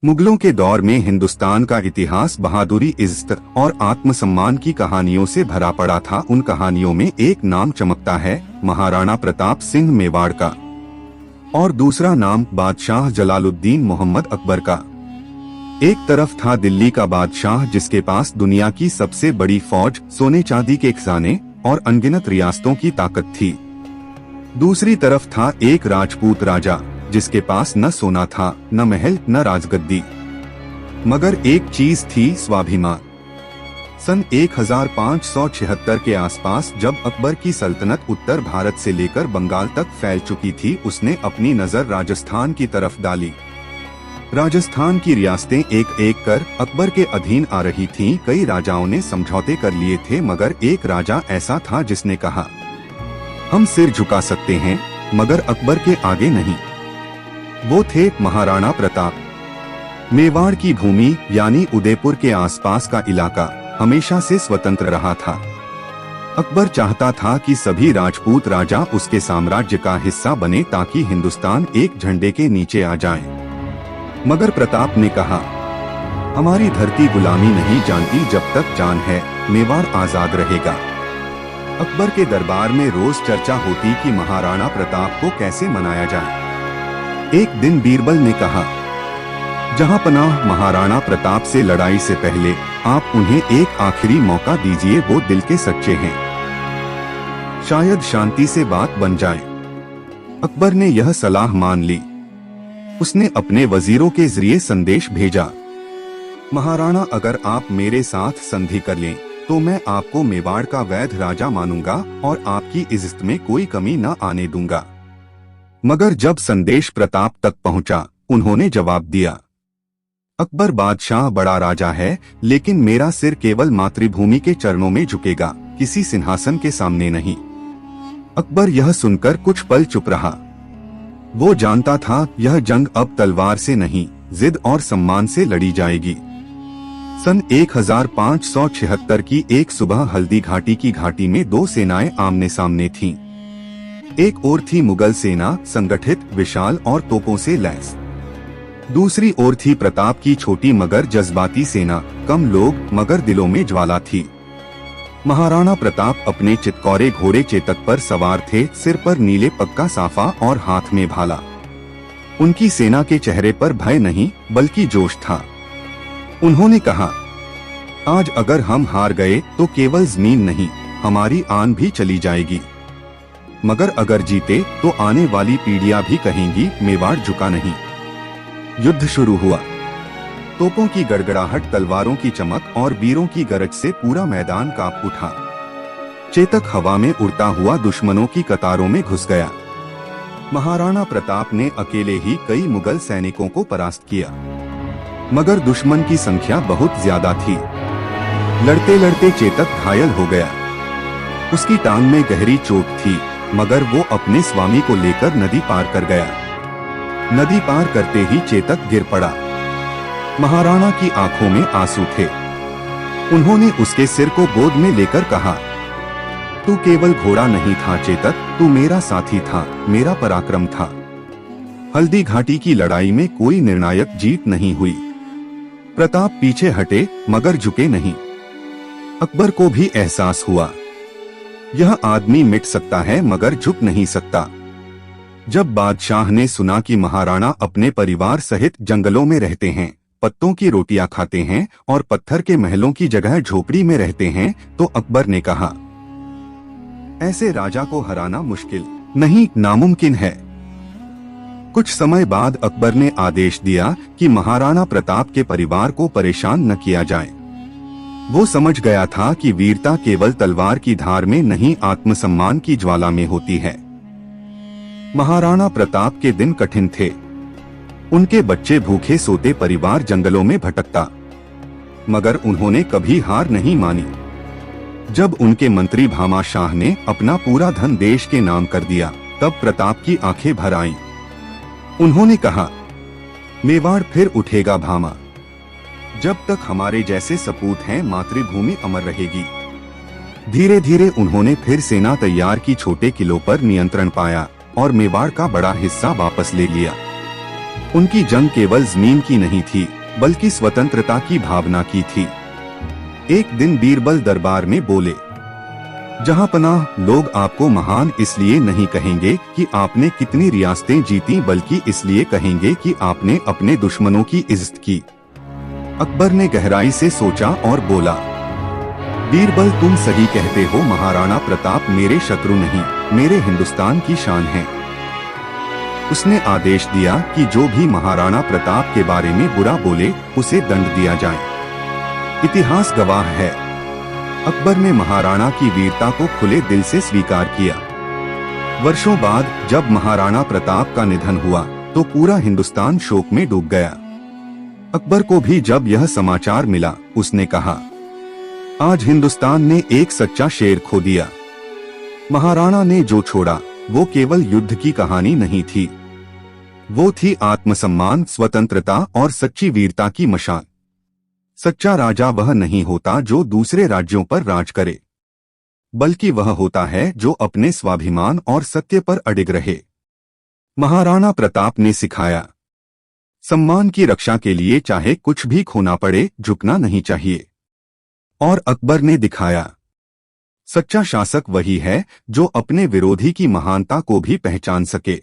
मुगलों के दौर में हिंदुस्तान का इतिहास बहादुरी, इज्जत और आत्मसम्मान की कहानियों से भरा पड़ा था। उन कहानियों में एक नाम चमकता है, महाराणा प्रताप सिंह मेवाड़ का, और दूसरा नाम बादशाह जलालुद्दीन मोहम्मद अकबर का। एक तरफ था दिल्ली का बादशाह जिसके पास दुनिया की सबसे बड़ी फौज, सोने चांदी के खजाने और अनगिनत रियासतों की ताकत थी। दूसरी तरफ था एक राजपूत राजा जिसके पास न सोना था, न महल, न राजगद्दी, मगर एक चीज थी, स्वाभिमान। सन 1576 के आसपास जब अकबर की सल्तनत उत्तर भारत से लेकर बंगाल तक फैल चुकी थी, उसने अपनी नजर राजस्थान की तरफ डाली। राजस्थान की रियासतें एक एक कर अकबर के अधीन आ रही थीं। कई राजाओं ने समझौते कर लिए थे, मगर एक राजा ऐसा था जिसने कहा, हम सिर झुका सकते हैं मगर अकबर के आगे नहीं। वो थे महाराणा प्रताप। मेवाड़ की भूमि यानी उदयपुर के आसपास का इलाका हमेशा से स्वतंत्र रहा था। अकबर चाहता था कि सभी राजपूत राजा उसके साम्राज्य का हिस्सा बने ताकि हिंदुस्तान एक झंडे के नीचे आ जाए। मगर प्रताप ने कहा, हमारी धरती गुलामी नहीं जानती, जब तक जान है मेवाड़ आजाद रहेगा। अकबर के दरबार में रोज चर्चा होती कि महाराणा प्रताप को कैसे मनाया जाए। एक दिन बीरबल ने कहा, जहां पनाह महाराणा प्रताप से लड़ाई से पहले आप उन्हें एक आखिरी मौका दीजिए, वो दिल के सच्चे हैं, शायद शांति से बात बन जाए। अकबर ने यह सलाह मान ली। उसने अपने वजीरों के जरिए संदेश भेजा, महाराणा, अगर आप मेरे साथ संधि कर लें तो मैं आपको मेवाड़ का वैध राजा मानूंगा और आपकी इज्जत में कोई कमी न आने दूंगा। मगर जब संदेश प्रताप तक पहुंचा, उन्होंने जवाब दिया, अकबर बादशाह बड़ा राजा है, लेकिन मेरा सिर केवल मातृभूमि के चरणों में झुकेगा, किसी सिंहासन के सामने नहीं। अकबर यह सुनकर कुछ पल चुप रहा। वो जानता था यह जंग अब तलवार से नहीं, जिद और सम्मान से लड़ी जाएगी। सन 1576 की एक सुबह हल्दी घाटी की घाटी में दो सेनाएं आमने सामने थीं। एक ओर थी मुगल सेना, संगठित, विशाल और तोपों से लैस। दूसरी ओर थी प्रताप की छोटी मगर जज्बाती सेना, कम लोग मगर दिलों में ज्वाला थी। महाराणा प्रताप अपने चितकौरे घोड़े चेतक पर सवार थे, सिर पर नीले पग का साफा और हाथ में भाला। उनकी सेना के चेहरे पर भय नहीं बल्कि जोश था। उन्होंने कहा, आज अगर हम हार गए तो केवल जमीन नहीं, हमारी आन भी चली जाएगी, मगर अगर जीते तो आने वाली पीढ़ियां भी कहेंगी मेवाड़ झुका नहीं। युद्ध शुरू हुआ। तोपों की गड़गड़ाहट, तलवारों की चमक और वीरों की गरज से पूरा मैदान कांप उठा। चेतक हवा में उड़ता हुआ दुश्मनों की कतारों में घुस गया। महाराणा प्रताप ने अकेले ही कई मुगल सैनिकों को परास्त किया, मगर दुश्मन की संख्या बहुत ज्यादा थी। लड़ते लड़ते चेतक घायल हो गया। उसकी टांग में गहरी चोट थी, मगर वो अपने स्वामी को लेकर नदी पार कर गया। नदी पार करते ही चेतक गिर पड़ा। महाराणा की आंखों में आंसू थे। उन्होंने उसके सिर को गोद में लेकर कहा, तू केवल घोड़ा नहीं था चेतक, तू मेरा साथी था, मेरा पराक्रम था। हल्दी घाटी की लड़ाई में कोई निर्णायक जीत नहीं हुई। प्रताप पीछे हटे मगर झुके नहीं। अकबर को भी एहसास हुआ, यह आदमी मिट सकता है मगर झुक नहीं सकता। जब बादशाह ने सुना कि महाराणा अपने परिवार सहित जंगलों में रहते हैं, पत्तों की रोटियां खाते हैं और पत्थर के महलों की जगह झोपड़ी में रहते हैं, तो अकबर ने कहा, ऐसे राजा को हराना मुश्किल नहीं, नामुमकिन है। कुछ समय बाद अकबर ने आदेश दिया कि महाराणा प्रताप के परिवार को परेशान न किया जाए। वो समझ गया था कि वीरता केवल तलवार की धार में नहीं, आत्मसम्मान की ज्वाला में होती है। महाराणा प्रताप के दिन कठिन थे। उनके बच्चे भूखे सोते, परिवार जंगलों में भटकता, मगर उन्होंने कभी हार नहीं मानी। जब उनके मंत्री भामा शाह ने अपना पूरा धन देश के नाम कर दिया, तब प्रताप की आंखें भर आईं। उन्होंने कहा, मेवाड़ फिर उठेगा भामा, जब तक हमारे जैसे सपूत हैं मातृभूमि अमर रहेगी। धीरे धीरे उन्होंने फिर सेना तैयार की, छोटे किलों पर नियंत्रण पाया और मेवाड़ का बड़ा हिस्सा वापस ले लिया। उनकी जंग केवल जमीन की नहीं थी, बल्कि स्वतंत्रता की भावना की थी। एक दिन बीरबल दरबार में बोले, जहां पनाह, लोग आपको महान इसलिए नहीं कहेंगे कि आपने कितनी रियासतें जीती, बल्कि इसलिए कहेंगे कि आपने अपने दुश्मनों की इज्जत की। अकबर ने गहराई से सोचा और बोला, बीरबल तुम सही कहते हो, महाराणा प्रताप मेरे शत्रु नहीं, मेरे हिंदुस्तान की शान है। उसने आदेश दिया कि जो भी महाराणा प्रताप के बारे में बुरा बोले उसे दंड दिया जाए। इतिहास गवाह है, अकबर ने महाराणा की वीरता को खुले दिल से स्वीकार किया। वर्षों बाद जब महाराणा प्रताप का निधन हुआ तो पूरा हिंदुस्तान शोक में डूब गया। अकबर को भी जब यह समाचार मिला, उसने कहा, आज हिंदुस्तान ने एक सच्चा शेर खो दिया। महाराणा ने जो छोड़ा वो केवल युद्ध की कहानी नहीं थी, वो थी आत्मसम्मान, स्वतंत्रता और सच्ची वीरता की मशाल। सच्चा राजा वह नहीं होता जो दूसरे राज्यों पर राज करे, बल्कि वह होता है जो अपने स्वाभिमान और सत्य पर अडिग रहे। महाराणा प्रताप ने सिखाया, सम्मान की रक्षा के लिए चाहे कुछ भी खोना पड़े, झुकना नहीं चाहिए। और अकबर ने दिखाया, सच्चा शासक वही है जो अपने विरोधी की महानता को भी पहचान सके।